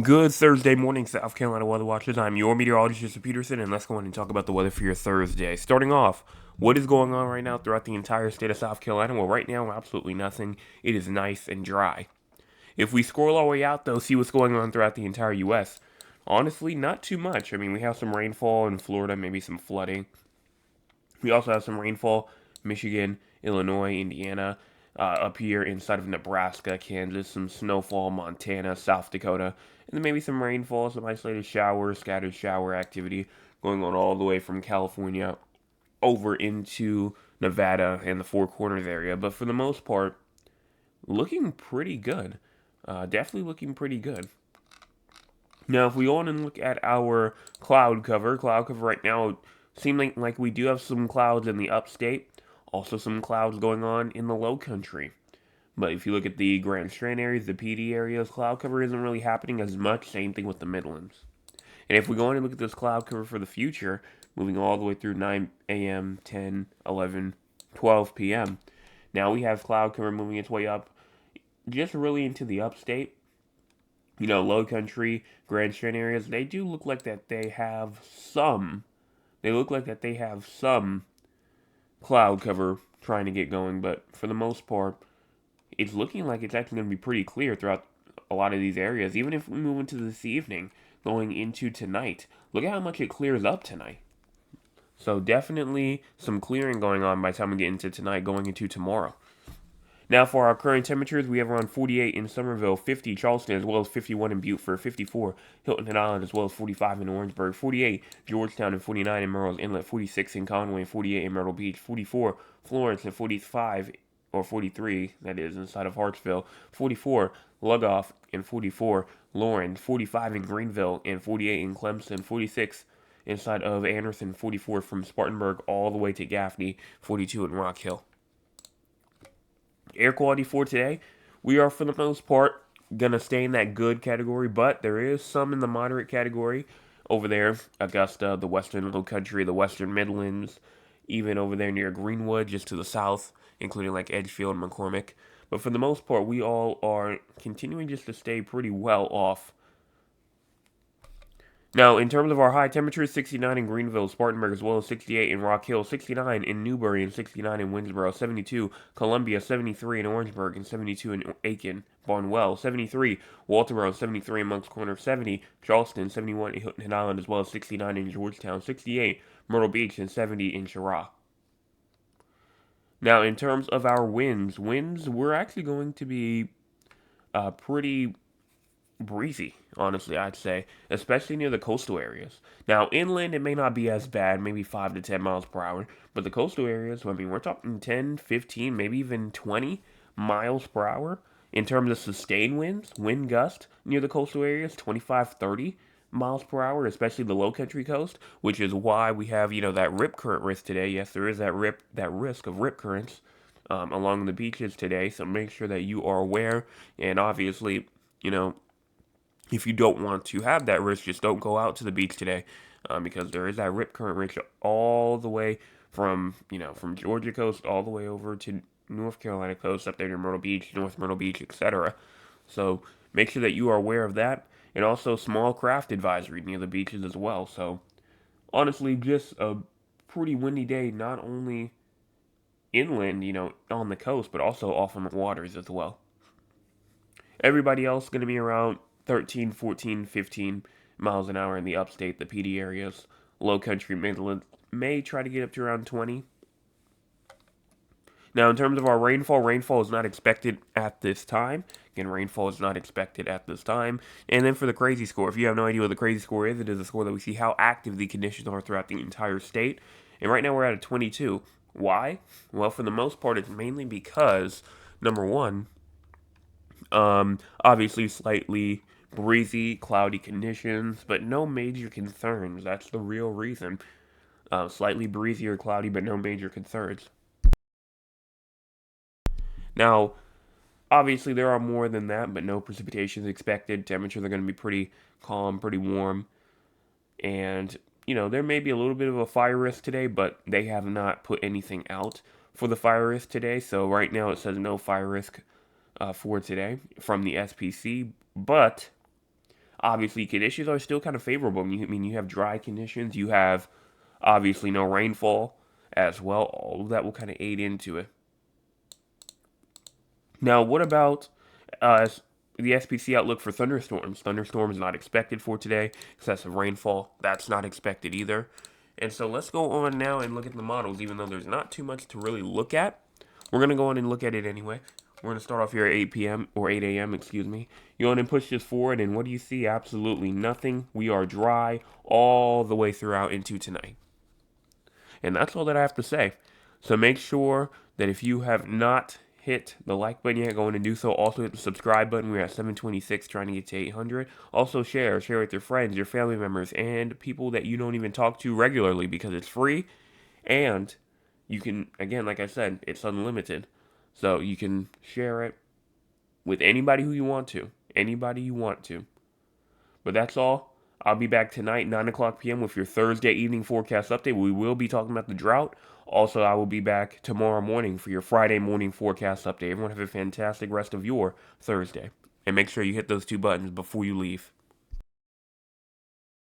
Good Thursday morning, South Carolina weather watchers. I'm your meteorologist, Mr. Peterson, and let's go in and talk about the weather for your Thursday. Starting off, what is going on right now throughout the entire state of South Carolina? Well, right now, absolutely nothing. It is nice and dry. If we scroll our way out, though, see what's going on throughout the entire U.S., honestly, not too much. I mean, we have some rainfall in Florida, maybe some flooding. We also have some rainfall, Michigan, Illinois, Indiana, up here inside of Nebraska, Kansas, some snowfall, Montana, South Dakota, and then maybe some rainfall, some isolated showers, scattered shower activity going on all the way from California over into Nevada and the Four Corners area. But for the most part, looking pretty good. Definitely looking pretty good. Now, if we go on and look at our cloud cover right now seems like we do have some clouds in the upstate, also some clouds going on in the low country. But if you look at the Grand Strand areas, the PD areas, cloud cover isn't really happening as much. Same thing with the Midlands. And if we go on and look at this cloud cover for the future, moving all the way through 9 a.m., 10, 11, 12 p.m., now we have cloud cover moving its way up just really into the upstate, low country, Grand Strand areas, they do look like that they look like that they have some cloud cover trying to get going, but for the most part, it's looking like it's actually going to be pretty clear throughout a lot of these areas. Even if we move into this evening, going into tonight, look at how much it clears up tonight. So definitely some clearing going on by the time we get into tonight, going into tomorrow. Now for our current temperatures, we have around 48 in Somerville, 50 Charleston, as well as 51 in Beaufort, 54 Hilton Head Island, as well as 45 in Orangeburg, 48 Georgetown, and 49 in Murray's Inlet, 46 in Conway, 48 in Myrtle Beach, 44 Florence, and 45 or 43, that is, inside of Hartsville, 44 Lugoff, and 44 Lauren, 45 in Greenville, and 48 in Clemson, 46 inside of Anderson, 44 from Spartanburg all the way to Gaffney, 42 in Rock Hill. Air quality for today, we are for the most part gonna stay in that good category, but there is some in the moderate category over there. Augusta, the western low country, the western Midlands, even over there near Greenwood, just to the south, including like Edgefield and McCormick. But for the most part, we all are continuing just to stay pretty well off. Now, in terms of our high temperatures, 69 in Greenville, Spartanburg, as well as 68 in Rock Hill, 69 in Newbury, and 69 in Winsboro, 72 Columbia, 73 in Orangeburg, and 72 in Aiken, Barnwell, 73 Walterboro, 73 in Moncks Corner, 70 Charleston, 71 in Hilton Head Island, as well as 69 in Georgetown, 68 Myrtle Beach, and 70 in Chirac. Now, in terms of our winds, we're actually going to be pretty breezy, honestly, I'd say, especially near the coastal areas. Now, inland, it may not be as bad, maybe 5 to 10 miles per hour, but the coastal areas, I mean, we're talking 10, 15, maybe even 20 miles per hour in terms of sustained winds, wind gust near the coastal areas, 25, 30 miles per hour, especially the low country coast, which is why we have, that rip current risk today. Yes, there is that risk of rip currents along the beaches today, so make sure that you are aware, and obviously, you know, if you don't want to have that risk, just don't go out to the beach today, because there is that rip current risk all the way from Georgia coast all the way over to North Carolina coast up there near Myrtle Beach, North Myrtle Beach, etc. So make sure that you are aware of that, and also small craft advisory near the beaches as well. So honestly, just a pretty windy day, not only inland, on the coast, but also off on the waters as well. Everybody else going to be around 13, 14, 15 miles an hour in the upstate, the PD areas. Low country Midland may try to get up to around 20. Now, in terms of our rainfall is not expected at this time. Again, rainfall is not expected at this time. And then for the crazy score, if you have no idea what the crazy score is, it is a score that we see how active the conditions are throughout the entire state. And right now we're at a 22. Why? Well, for the most part, it's mainly because, number one, obviously slightly breezy, cloudy conditions, but no major concerns. That's the real reason. Slightly breezy or cloudy, but no major concerns. Now, obviously there are more than that, but no precipitation is expected. Temperatures are going to be pretty calm, pretty warm, and there may be a little bit of a fire risk today, but they have not put anything out for the fire risk today. So right now it says no fire risk for today from the SPC, but Obviously, conditions are still kind of favorable. You have dry conditions. You have obviously no rainfall as well. All of that will kind of aid into it. Now, what about the SPC outlook for thunderstorms? Thunderstorms not expected for today. Excessive rainfall, that's not expected either. And so let's go on now and look at the models, even though there's not too much to really look at. We're going to go on and look at it anyway. We're going to start off here at 8 p.m. or 8 a.m., excuse me. You go on and push this forward, and what do you see? Absolutely nothing. We are dry all the way throughout into tonight. And that's all that I have to say. So make sure that if you have not hit the like button yet, go in and do so. Also hit the subscribe button. We're at 726 trying to get to 800. Also share with your friends, your family members, and people that you don't even talk to regularly because it's free. And you can, again, like I said, it's unlimited. So you can share it with anybody who you want to. Anybody you want to. But that's all. I'll be back tonight, 9 o'clock p.m. with your Thursday evening forecast update. We will be talking about the drought. Also, I will be back tomorrow morning for your Friday morning forecast update. Everyone have a fantastic rest of your Thursday. And make sure you hit those two buttons before you leave.